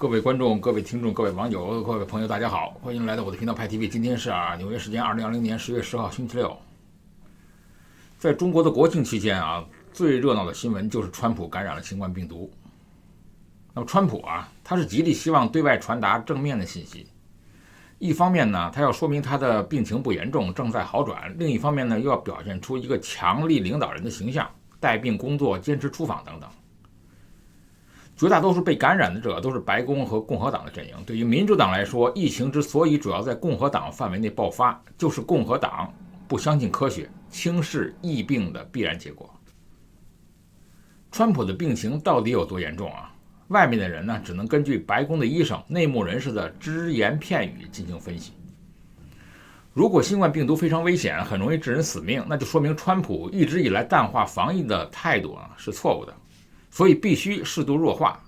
各位观众、各位听众、各位网友、各位朋友，大家好，欢迎来到我的频道派 TV。今天是纽约时间2020年10月10号星期六。在中国的国庆期间最热闹的新闻就是川普感染了新冠病毒。那么川普他是极力希望对外传达正面的信息。一方面呢，他要说明他的病情不严重，正在好转；另一方面呢，又要表现出一个强力领导人的形象，带病工作、坚持出访等等。绝大多数被感染的者都是白宫和共和党的阵营。对于民主党来说，疫情之所以主要在共和党范围内爆发，就是共和党不相信科学，轻视疫病的必然结果。川普的病情到底有多严重外面的人呢，只能根据白宫的医生、内幕人士的只言片语进行分析。如果新冠病毒非常危险，很容易致人死命，那就说明川普一直以来淡化防疫的态度是错误的。所以必须适度弱化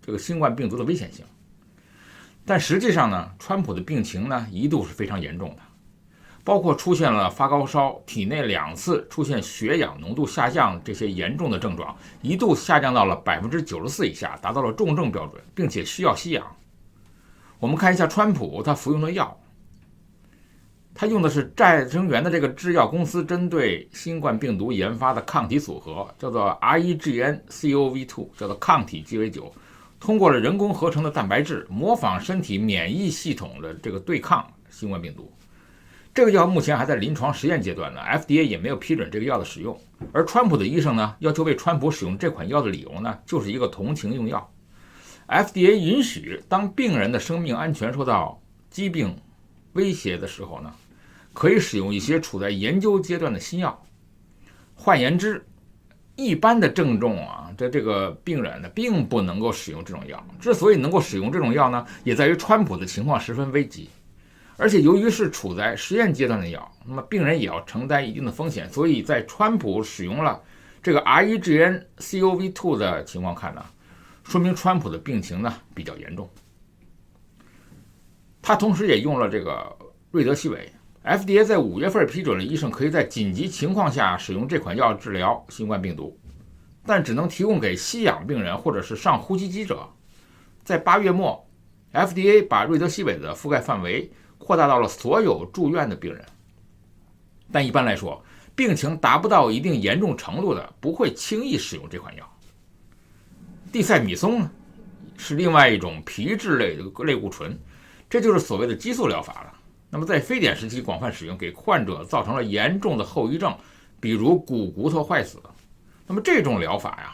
这个新冠病毒的危险性。但实际上呢，川普的病情呢一度是非常严重的，包括出现了发高烧、体内2次出现血氧浓度下降这些严重的症状，一度下降到了94%以下，达到了重症标准，并且需要吸氧。我们看一下川普他服用的药，他用的是再生元的这个制药公司针对新冠病毒研发的抗体组合，叫做 REGN-CoV2， 叫做抗体鸡尾酒，通过了人工合成的蛋白质，模仿身体免疫系统的这个对抗新冠病毒。这个药目前还在临床实验阶段呢 ，FDA 也没有批准这个药的使用。而川普的医生呢，要求为川普使用这款药的理由呢，就是一个同情用药。FDA 允许当病人的生命安全受到疾病威胁的时候呢，可以使用一些处在研究阶段的新药。换言之，一般的症状这个病人呢，并不能够使用这种药。之所以能够使用这种药呢，也在于川普的情况十分危急，而且由于是处在实验阶段的药，那么病人也要承担一定的风险。所以在川普使用了这个 REGN-CoV2 的情况看呢，说明川普的病情呢比较严重。他同时也用了这个瑞德西韦。FDA 在5月份批准了医生可以在紧急情况下使用这款药治疗新冠病毒，但只能提供给吸氧病人或者是上呼吸机者。在8月末 FDA 把瑞德西韦的覆盖范围扩大到了所有住院的病人，但一般来说，病情达不到一定严重程度的不会轻易使用这款药。地塞米松呢，是另外一种皮质类的类固醇，这就是所谓的激素疗法了。那么在非典时期广泛使用，给患者造成了严重的后遗症，比如骨头坏死。那么这种疗法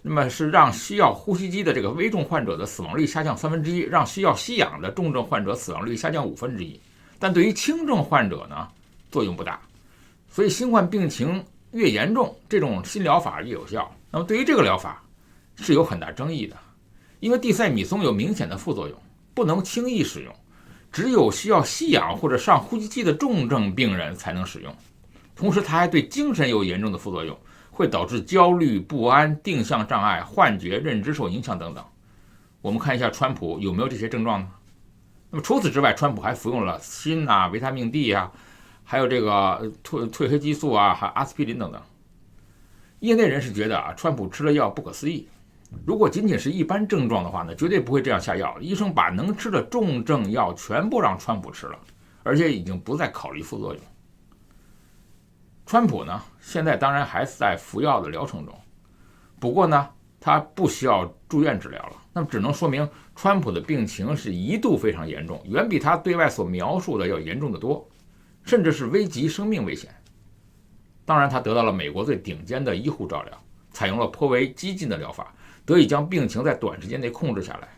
那么是让需要呼吸机的这个危重患者的死亡率下降1/3，让需要吸氧的重症患者死亡率下降1/5。但对于轻症患者呢，作用不大。所以新冠病情越严重，这种新疗法越有效。那么对于这个疗法是有很大争议的，因为地塞米松有明显的副作用，不能轻易使用。只有需要吸氧或者上呼吸机的重症病人才能使用。同时它还对精神有严重的副作用，会导致焦虑、不安、定向障碍、幻觉、认知受影响等等。我们看一下川普有没有这些症状呢？那么除此之外，川普还服用了锌维他命 D 还有这个褪黑激素还有阿司匹林等等。业内人士觉得川普吃了药不可思议。如果仅仅是一般症状的话呢，绝对不会这样下药。医生把能吃的重症药全部让川普吃了，而且已经不再考虑副作用。川普呢，现在当然还是在服药的疗程中，不过呢，他不需要住院治疗了。那么只能说明川普的病情是一度非常严重，远比他对外所描述的要严重得多，甚至是危及生命危险。当然，他得到了美国最顶尖的医护照料，采用了颇为激进的疗法，得以将病情在短时间内控制下来。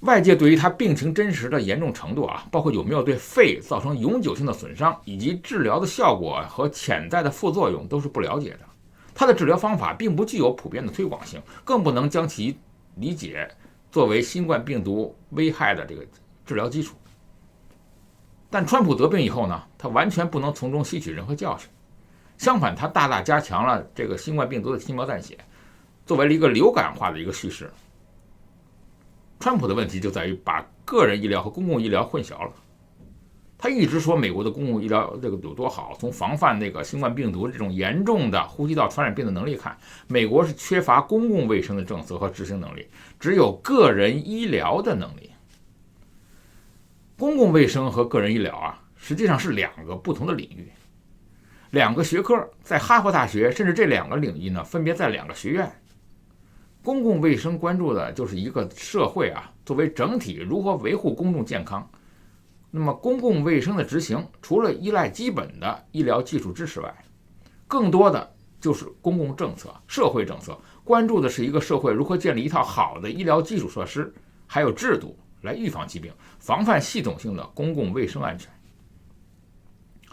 外界对于他病情真实的严重程度包括有没有对肺造成永久性的损伤，以及治疗的效果和潜在的副作用都是不了解的。他的治疗方法并不具有普遍的推广性，更不能将其理解作为新冠病毒危害的这个治疗基础。但川普得病以后呢，他完全不能从中吸取任何教训，相反，他大大加强了这个新冠病毒的轻描淡写，作为了一个流感化的一个叙事。川普的问题就在于把个人医疗和公共医疗混淆了。他一直说美国的公共医疗这个有多好，从防范那个新冠病毒这种严重的呼吸道传染病的能力看，美国是缺乏公共卫生的政策和执行能力，只有个人医疗的能力。公共卫生和个人医疗啊，实际上是两个不同的领域，两个学科，在哈佛大学，甚至这两个领域呢，分别在两个学院。公共卫生关注的就是一个社会啊，作为整体如何维护公众健康。那么公共卫生的执行，除了依赖基本的医疗技术支持外，更多的就是公共政策、社会政策，关注的是一个社会如何建立一套好的医疗基础设施，还有制度来预防疾病，防范系统性的公共卫生安全。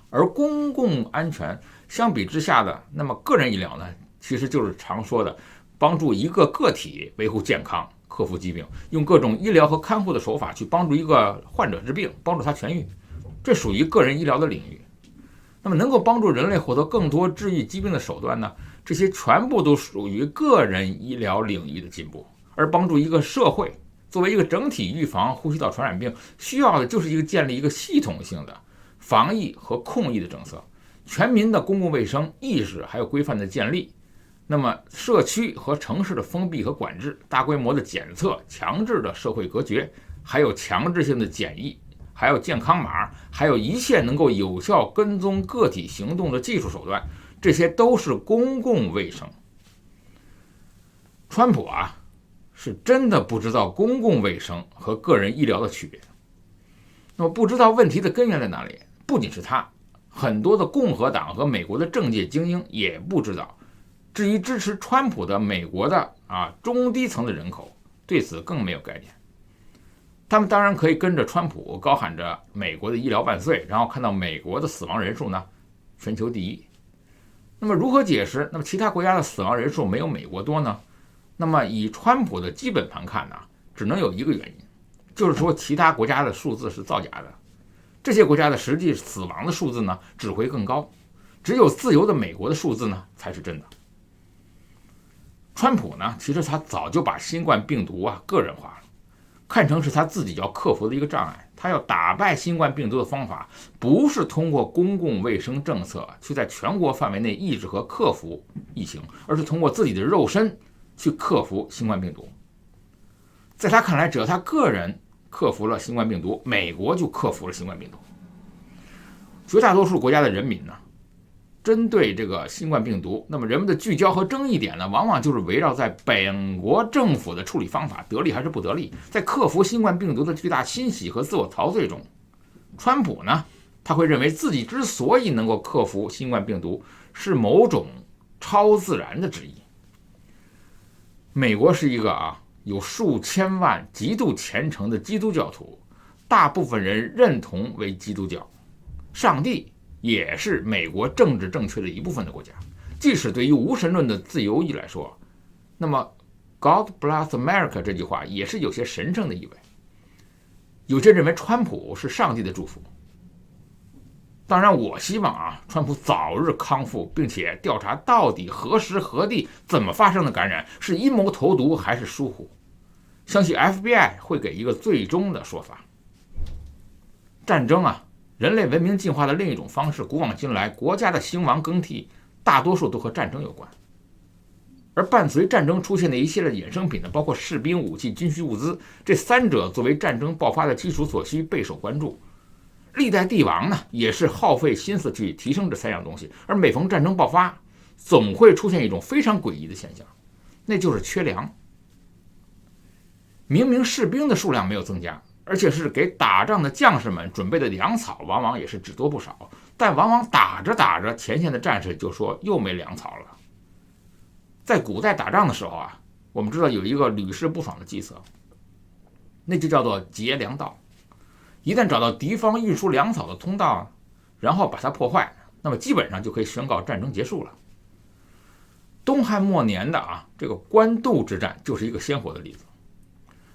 而公共安全相比之下的，那么个人医疗呢，其实就是常说的帮助一个个体维护健康、克服疾病，用各种医疗和看护的手法去帮助一个患者治病，帮助他痊愈，这属于个人医疗的领域。那么能够帮助人类获得更多治愈疾病的手段呢，这些全部都属于个人医疗领域的进步。而帮助一个社会作为一个整体预防呼吸道传染病，需要的就是建立一个系统性的防疫和控疫的政策，全民的公共卫生意识还有规范的建立。那么社区和城市的封闭和管制，大规模的检测，强制的社会隔绝，还有强制性的检疫，还有健康码，还有一切能够有效跟踪个体行动的技术手段，这些都是公共卫生。川普啊，是真的不知道公共卫生和个人医疗的区别。那么不知道问题的根源在哪里，不仅是他，很多的共和党和美国的政界精英也不知道。至于支持川普的美国的中低层的人口，对此更没有概念。他们当然可以跟着川普高喊着美国的医疗万岁，然后看到美国的死亡人数呢全球第一。那么如何解释那么其他国家的死亡人数没有美国多呢？那么以川普的基本盘看呢，只能有一个原因，就是说其他国家的数字是造假的，这些国家的实际死亡的数字呢只会更高，只有自由的美国的数字呢才是真的。川普呢，其实他早就把新冠病毒个人化了，看成是他自己要克服的一个障碍。他要打败新冠病毒的方法，不是通过公共卫生政策去在全国范围内抑制和克服疫情，而是通过自己的肉身去克服新冠病毒。在他看来，只要他个人克服了新冠病毒，美国就克服了新冠病毒。绝大多数国家的人民呢，针对这个新冠病毒，那么人们的聚焦和争议点呢，往往就是围绕在本国政府的处理方法得力还是不得力。在克服新冠病毒的巨大欣喜和自我陶醉中，川普呢，他会认为自己之所以能够克服新冠病毒，是某种超自然的旨意。美国是一个有数千万极度虔诚的基督教徒，大部分人认同为基督教，上帝也是美国政治正确的一部分的国家。即使对于无神论的自由裔来说，那么 God bless America 这句话也是有些神圣的意味。有些认为川普是上帝的祝福。当然我希望川普早日康复，并且调查到底何时何地怎么发生的感染，是阴谋投毒还是疏忽。相信 FBI 会给一个最终的说法。战争人类文明进化的另一种方式，古往今来国家的兴亡更替大多数都和战争有关，而伴随战争出现的一系列衍生品呢，包括士兵、武器、军需物资，这三者作为战争爆发的基础所需，备受关注。历代帝王呢，也是耗费心思去提升这三样东西，而每逢战争爆发，总会出现一种非常诡异的现象，那就是缺粮。明明士兵的数量没有增加，而且是给打仗的将士们准备的粮草往往也是只多不少，但往往打着打着，前线的战士就说又没粮草了。在古代打仗的时候我们知道有一个屡试不爽的计策，那就叫做劫粮道。一旦找到敌方运输粮草的通道，然后把它破坏，那么基本上就可以宣告战争结束了。东汉末年的这个官渡之战就是一个鲜活的例子。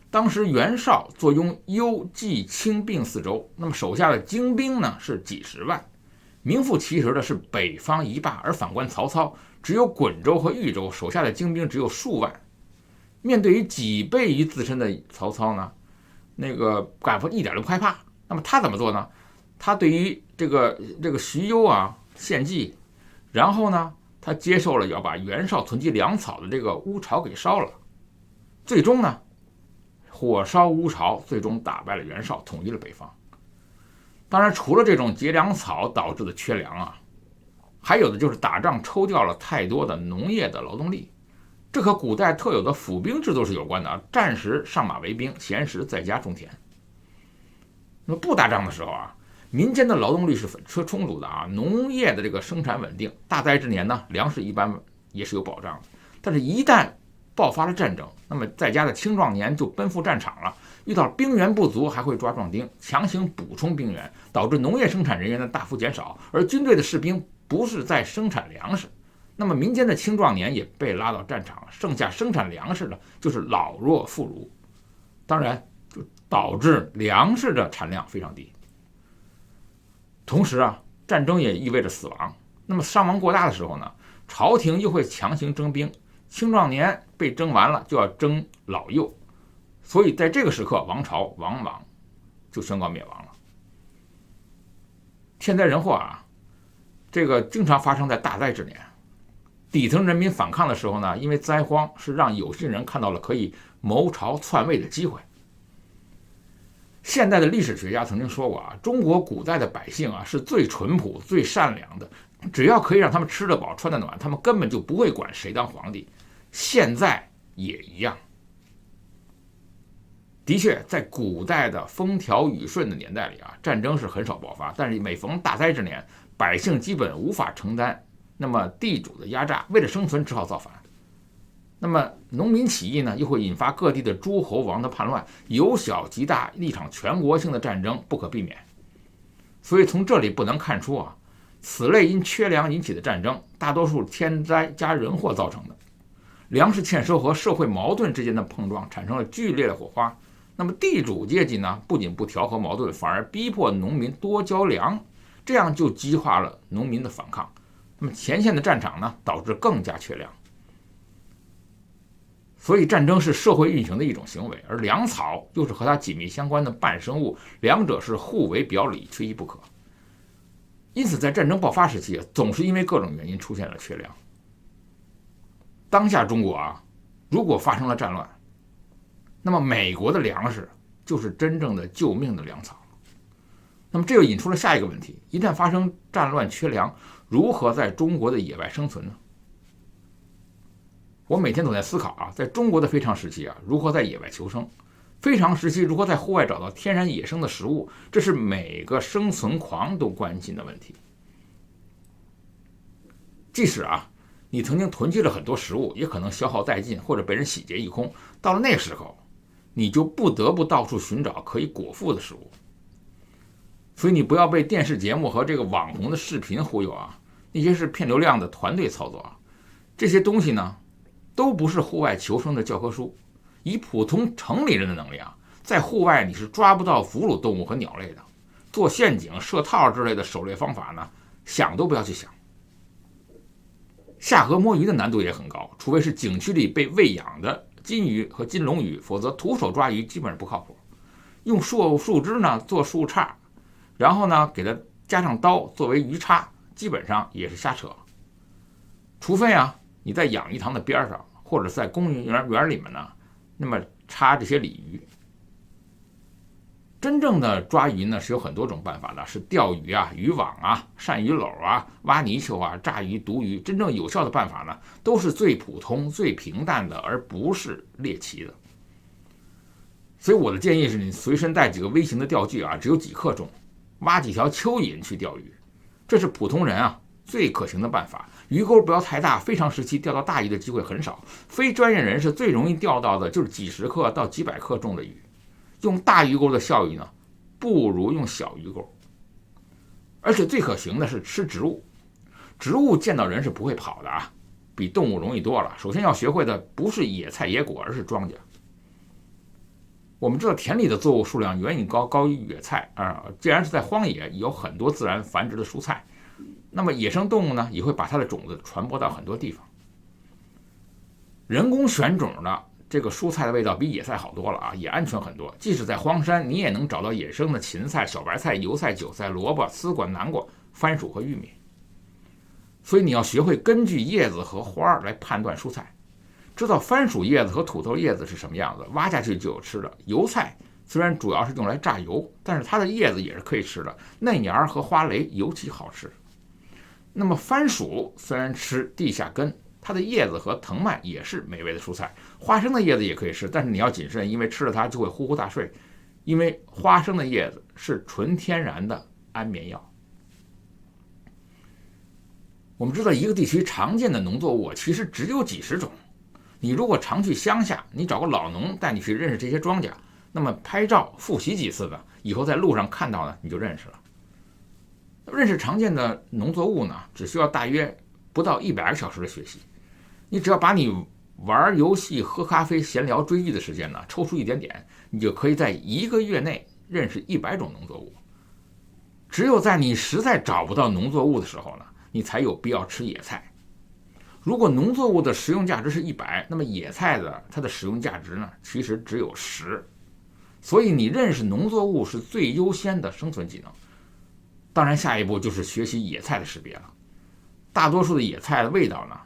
当时袁绍坐拥幽冀青并四州，那么手下的精兵呢是几十万，名副其实的是北方一霸。而反观曹操，只有滚州和豫州，手下的精兵只有数万。面对于几倍于自身的曹操呢，那个敢夫一点都不害怕。那么他怎么做呢？他对于这个徐攸啊献计，然后呢，他接受了要把袁绍囤积粮草的这个乌巢给烧了，最终呢，火烧乌巢，最终打败了袁绍，统一了北方。当然，除了这种结粮草导致的缺粮啊，还有的就是打仗抽调了太多的农业的劳动力，这和古代特有的府兵制度是有关的啊。战时上马为兵，闲时在家种田。那么不打仗的时候啊，民间的劳动力是充足的啊，农业的这个生产稳定，大灾之年呢，粮食一般也是有保障的。但是，一旦爆发了战争，那么在家的青壮年就奔赴战场了，遇到兵源不足，还会抓壮丁，强行补充兵源，导致农业生产人员的大幅减少，而军队的士兵不是在生产粮食，那么民间的青壮年也被拉到战场，剩下生产粮食的就是老弱妇孺，当然就导致粮食的产量非常低。同时啊，战争也意味着死亡，那么伤亡过大的时候呢，朝廷又会强行征兵，青壮年被征完了，就要征老幼，所以在这个时刻，王朝往往就宣告灭亡了。天灾人祸啊，这个经常发生在大灾之年。底层人民反抗的时候呢，因为灾荒是让有心人看到了可以谋朝篡位的机会。现代的历史学家曾经说过啊，中国古代的百姓啊是最淳朴、最善良的，只要可以让他们吃得饱、穿得暖，他们根本就不会管谁当皇帝。现在也一样。的确，在古代的风调雨顺的年代里啊，战争是很少爆发，但是每逢大灾之年，百姓基本无法承担那么地主的压榨，为了生存只好造反。那么农民起义呢，又会引发各地的诸侯王的叛乱，由小及大，一场全国性的战争不可避免。所以从这里不难看出啊，此类因缺粮引起的战争，大多数天灾加人祸造成的。粮食欠收和社会矛盾之间的碰撞产生了剧烈的火花。那么地主阶级呢，不仅不调和矛盾，反而逼迫农民多交粮，这样就激化了农民的反抗。那么前线的战场呢，导致更加缺粮。所以战争是社会运行的一种行为，而粮草又是和它紧密相关的半生物，两者是互为表里，缺一不可。因此在战争爆发时期，总是因为各种原因出现了缺粮。当下中国啊，如果发生了战乱，那么美国的粮食就是真正的救命的粮草。那么这又引出了下一个问题，一旦发生战乱缺粮，如何在中国的野外生存呢？我每天都在思考啊，在中国的非常时期啊，如何在野外求生；非常时期如何在户外找到天然野生的食物，这是每个生存狂都关心的问题。即使啊，你曾经囤积了很多食物，也可能消耗殆尽，或者被人洗劫一空。到了那个时候，你就不得不到处寻找可以果腹的食物。所以你不要被电视节目和这个网红的视频忽悠啊，那些是骗流量的团队操作啊。这些东西呢，都不是户外求生的教科书。以普通城里人的能力啊，在户外你是抓不到哺乳动物和鸟类的。做陷阱、设套之类的狩猎方法呢，想都不要去想。下河摸鱼的难度也很高，除非是景区里被喂养的金鱼和金龙鱼，否则徒手抓鱼基本上不靠谱。用树枝呢做树杈，然后呢给它加上刀作为鱼叉，基本上也是瞎扯。除非啊你在养鱼塘的边上，或者在公园里面呢，那么插这些鲤鱼。真正的抓鱼呢是有很多种办法的，是钓鱼啊、渔网啊、鳝鱼篓啊、挖泥鳅啊、炸鱼、毒鱼。真正有效的办法呢，都是最普通、最平淡的，而不是猎奇的。所以我的建议是，你随身带几个微型的钓具啊，只有几克重，挖几条蚯蚓去钓鱼，这是普通人啊最可行的办法。鱼钩不要太大，非常时期钓到大鱼的机会很少。非专业人士最容易钓到的就是几十克到几百克重的鱼。用大鱼钩的效益呢，不如用小鱼钩。而且最可行的是吃植物，植物见到人是不会跑的啊，比动物容易多了。首先要学会的不是野菜野果，而是庄稼。我们知道田里的作物数量远远高于野菜啊，既然是在荒野，有很多自然繁殖的蔬菜，那么野生动物呢，也会把它的种子传播到很多地方。人工选种的这个蔬菜的味道比野菜好多了啊，也安全很多。即使在荒山，你也能找到野生的芹菜、小白菜、油菜、韭菜、萝卜、丝瓜、南瓜、番薯和玉米。所以你要学会根据叶子和花来判断蔬菜，知道番薯叶子和土豆叶子是什么样子，挖下去就有吃的。油菜虽然主要是用来榨油，但是它的叶子也是可以吃的，嫩芽和花蕾尤其好吃。那么番薯虽然吃地下根，它的叶子和藤蔓也是美味的蔬菜。花生的叶子也可以吃，但是你要谨慎，因为吃了它就会呼呼大睡，因为花生的叶子是纯天然的安眠药。我们知道一个地区常见的农作物其实只有几十种，你如果常去乡下，你找个老农带你去认识这些庄稼，那么拍照复习几次的，以后在路上看到呢你就认识了。认识常见的农作物呢，只需要大约不到100个小时的学习。你只要把你玩游戏、喝咖啡、闲聊、追剧的时间呢抽出一点点，你就可以在1个月内认识100种农作物。只有在你实在找不到农作物的时候呢，你才有必要吃野菜。如果农作物的食用价值是100，那么野菜的它的食用价值呢，其实只有10。所以你认识农作物是最优先的生存技能。当然，下一步就是学习野菜的识别了。大多数的野菜的味道呢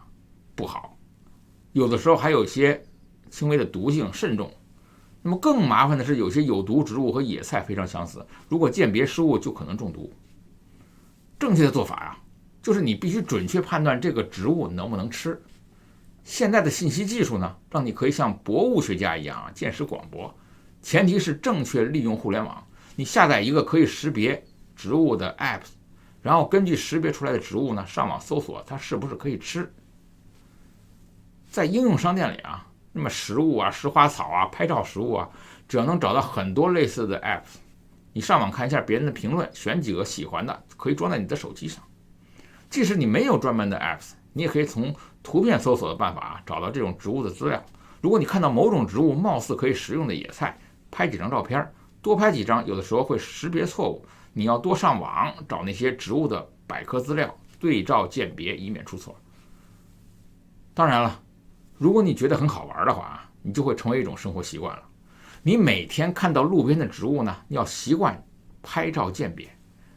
不好，有的时候还有一些轻微的毒性，慎重。那么更麻烦的是，有些有毒植物和野菜非常相似，如果鉴别失误就可能中毒。正确的做法啊，就是你必须准确判断这个植物能不能吃。现在的信息技术呢，让你可以像博物学家一样见识广博，前提是正确利用互联网。你下载一个可以识别植物的 App， 然后根据识别出来的植物呢，上网搜索它是不是可以吃。在应用商店里啊，那么食物啊、石花草啊、拍照食物啊，只要能找到很多类似的 App， 你上网看一下别人的评论，选几个喜欢的，可以装在你的手机上。即使你没有专门的 Apps， 你也可以从图片搜索的办法找到这种植物的资料。如果你看到某种植物貌似可以食用的野菜，拍几张照片，多拍几张，有的时候会识别错误。你要多上网找那些植物的百科资料，对照鉴别，以免出错。当然了，如果你觉得很好玩的话，你就会成为一种生活习惯了。你每天看到路边的植物呢，要习惯拍照鉴别，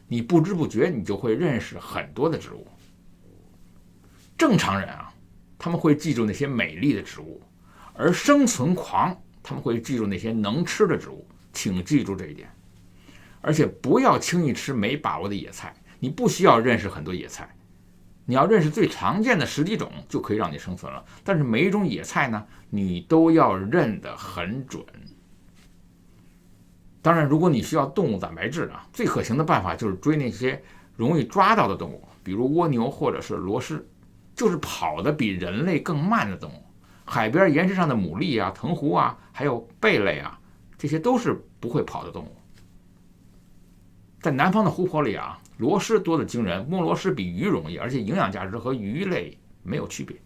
你不知不觉你就会认识很多的植物。正常人啊，他们会记住那些美丽的植物，而生存狂他们会记住那些能吃的植物，请记住这一点。而且不要轻易吃没把握的野菜，你不需要认识很多野菜，你要认识最常见的10几种就可以让你生存了。但是每一种野菜呢，你都要认得很准。当然，如果你需要动物蛋白质啊，最可行的办法就是追那些容易抓到的动物，比如蜗牛或者是螺蛳，就是跑得比人类更慢的动物。海边岩石上的牡蛎啊、藤壶啊，还有贝类啊，这些都是不会跑的动物。在南方的湖泊里啊，螺蛳多得惊人，摸螺蛳比鱼容易，而且营养价值和鱼类没有区别。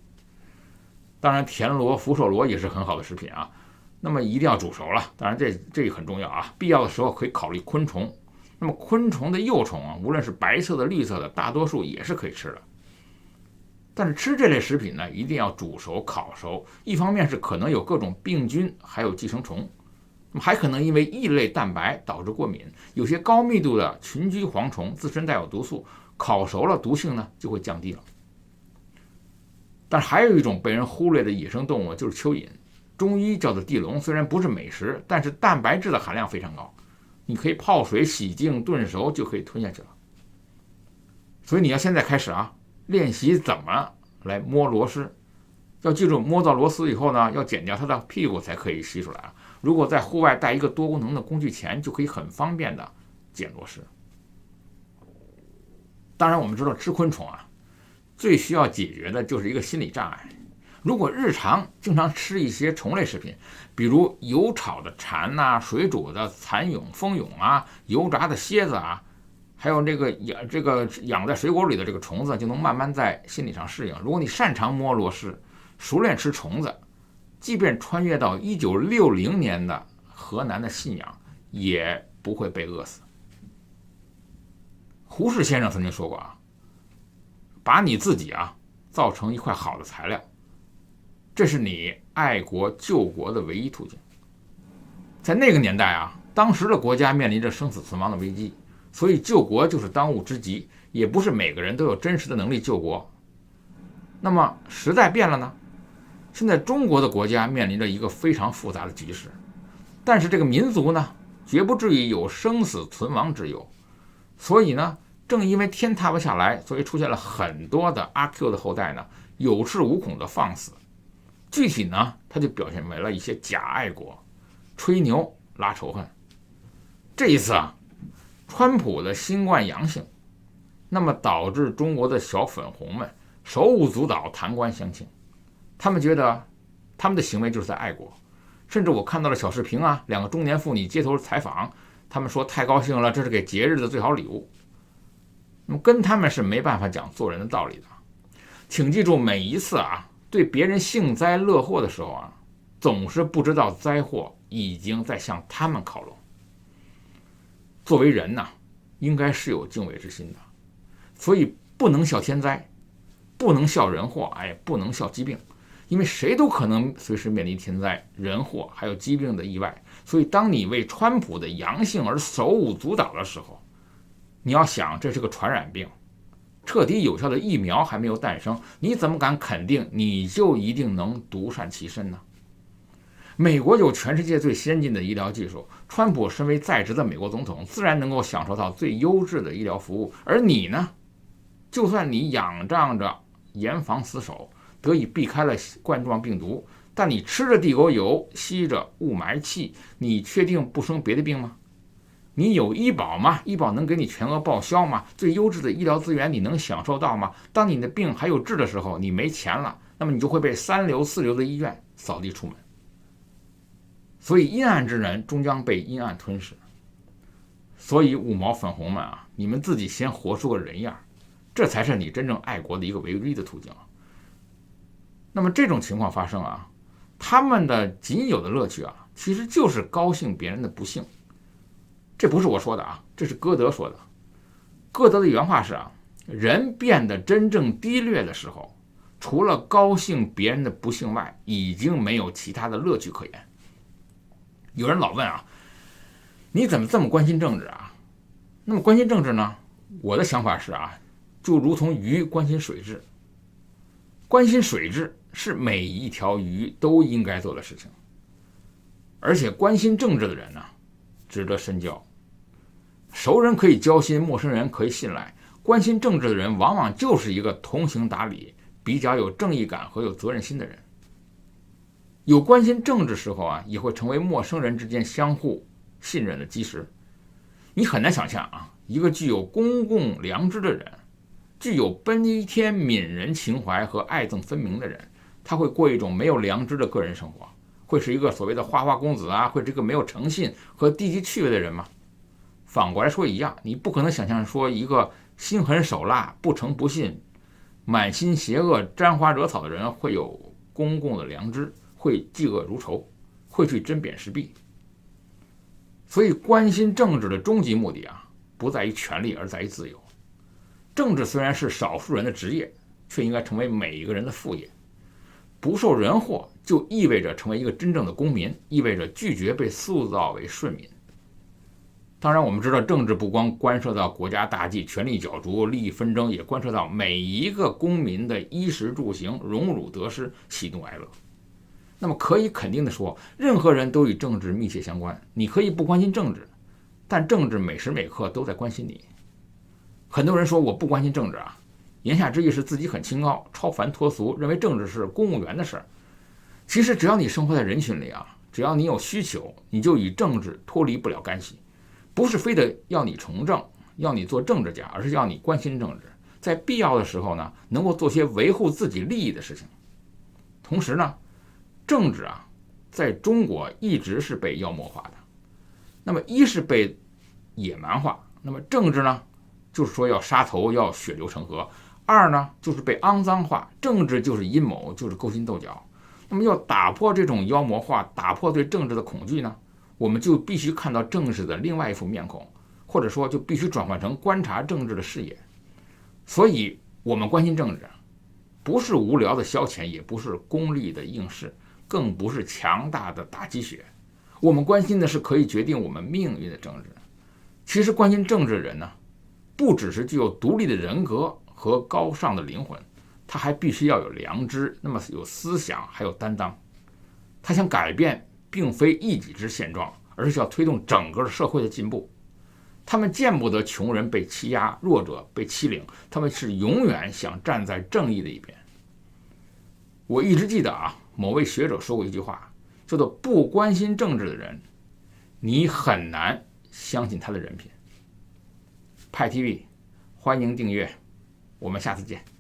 当然，田螺、福寿螺也是很好的食品啊，那么一定要煮熟了。当然这个很重要啊，必要的时候可以考虑昆虫。那么昆虫的幼虫啊，无论是白色的、绿色的，大多数也是可以吃的。但是吃这类食品呢，一定要煮熟、烤熟。一方面是可能有各种病菌，还有寄生虫。还可能因为异类蛋白导致过敏，有些高密度的群居蝗虫自身带有毒素，烤熟了毒性呢就会降低了。但还有一种被人忽略的野生动物就是蚯蚓，中医叫做地龙，虽然不是美食，但是蛋白质的含量非常高，你可以泡水洗净炖熟就可以吞下去了。所以你要现在开始啊，练习怎么来摸螺蛳。要记住，摸到螺丝以后呢，要剪掉它的屁股才可以吸出来啊。如果在户外带一个多功能的工具钳，就可以很方便的剪螺丝。当然，我们知道吃昆虫啊，最需要解决的就是一个心理障碍。如果日常经常吃一些虫类食品，比如油炒的蝉啊、水煮的蚕蛹、蜂蛹啊、油炸的蝎子啊，还有这个养在水果里的这个虫子，就能慢慢在心理上适应。如果你擅长摸螺蛳，熟练吃虫子，即便穿越到1960年的河南的信阳，也不会被饿死。胡适先生曾经说过啊，把你自己啊造成一块好的材料，这是你爱国救国的唯一途径。在那个年代啊，当时的国家面临着生死存亡的危机，所以救国就是当务之急，也不是每个人都有真实的能力救国。那么时代变了呢？现在中国的国家面临着一个非常复杂的局势，但是这个民族呢，绝不至于有生死存亡之忧。所以呢，正因为天塌不下来，所以出现了很多的阿 Q 的后代呢，有恃无恐的放肆。具体呢，他就表现为了一些假爱国、吹牛、拉仇恨。这一次啊，川普的新冠阳性，那么导致中国的小粉红们手舞足蹈、弹冠相庆。他们觉得他们的行为就是在爱国，甚至我看到了小视频啊，两个中年妇女街头采访，他们说太高兴了，这是给节日的最好礼物。那么跟他们是没办法讲做人的道理的。请记住，每一次啊对别人幸灾乐祸的时候啊，总是不知道灾祸已经在向他们靠拢。作为人呐，应该是有敬畏之心的，所以不能笑天灾，不能笑人祸，不能笑疾病，因为谁都可能随时面临天灾、人祸还有疾病的意外。所以当你为川普的阳性而手舞足蹈的时候，你要想这是个传染病，彻底有效的疫苗还没有诞生，你怎么敢肯定你就一定能独善其身呢？美国有全世界最先进的医疗技术，川普身为在职的美国总统，自然能够享受到最优质的医疗服务。而你呢，就算你仰仗着严防死守，得以避开了冠状病毒，但你吃着地沟油，吸着雾霾气，你确定不生别的病吗？你有医保吗？医保能给你全额报销吗？最优质的医疗资源你能享受到吗？当你的病还有治的时候，你没钱了，那么你就会被3流4流的医院扫地出门。所以阴暗之人终将被阴暗吞噬。所以五毛粉红们啊，你们自己先活出个人样，这才是你真正爱国的一个唯一的途径。那么这种情况发生啊，他们的仅有的乐趣啊，其实就是高兴别人的不幸。这不是我说的啊，这是歌德说的。歌德的原话是啊，人变得真正低劣的时候，除了高兴别人的不幸外，已经没有其他的乐趣可言。有人老问啊，你怎么这么关心政治啊？那么关心政治呢？我的想法是啊，就如同鱼关心水质，关心水质是每一条鱼都应该做的事情。而且关心政治的人呢，值得深交。熟人可以交心，陌生人可以信赖。关心政治的人往往就是一个通情达理、比较有正义感和有责任心的人。有关心政治时候啊，也会成为陌生人之间相互信任的基石。你很难想象啊，一个具有公共良知的人，具有悲天悯人情怀和爱憎分明的人，他会过一种没有良知的个人生活，会是一个所谓的花花公子啊，会是一个没有诚信和低级趣味的人吗？反过来说一样，你不可能想象说一个心狠手辣、不诚不信、满心邪恶、沾花惹草的人会有公共的良知，会嫉恶如仇，会去针砭时弊。所以关心政治的终极目的啊，不在于权力，而在于自由。政治虽然是少数人的职业，却应该成为每一个人的副业。不受人祸就意味着成为一个真正的公民，意味着拒绝被塑造为顺民。当然我们知道，政治不光关涉到国家大计、权力角逐、利益纷争，也关涉到每一个公民的衣食住行、荣辱得失、喜怒哀乐。那么可以肯定的说，任何人都与政治密切相关。你可以不关心政治，但政治每时每刻都在关心你。很多人说我不关心政治啊，言下之意是自己很清高、超凡脱俗，认为政治是公务员的事儿。其实只要你生活在人群里啊，只要你有需求，你就与政治脱离不了干系。不是非得要你从政，要你做政治家，而是要你关心政治，在必要的时候呢，能够做些维护自己利益的事情。同时呢，政治啊，在中国一直是被妖魔化的。那么一是被野蛮化，那么政治呢，就是说要杀头，要血流成河；二呢，就是被肮脏化，政治就是阴谋，就是勾心斗角。那么要打破这种妖魔化，打破对政治的恐惧呢，我们就必须看到政治的另外一副面孔，或者说就必须转换成观察政治的视野。所以我们关心政治，不是无聊的消遣，也不是功利的应试，更不是强大的打鸡血。我们关心的是可以决定我们命运的政治。其实关心政治的人呢，不只是具有独立的人格和高尚的灵魂，他还必须要有良知，那么有思想，还有担当。他想改变并非一己之现状，而是要推动整个社会的进步。他们见不得穷人被欺压，弱者被欺凌，他们是永远想站在正义的一边。我一直记得某位学者说过一句话，叫做不关心政治的人，你很难相信他的人品。派 TV， 欢迎订阅，我们下次见。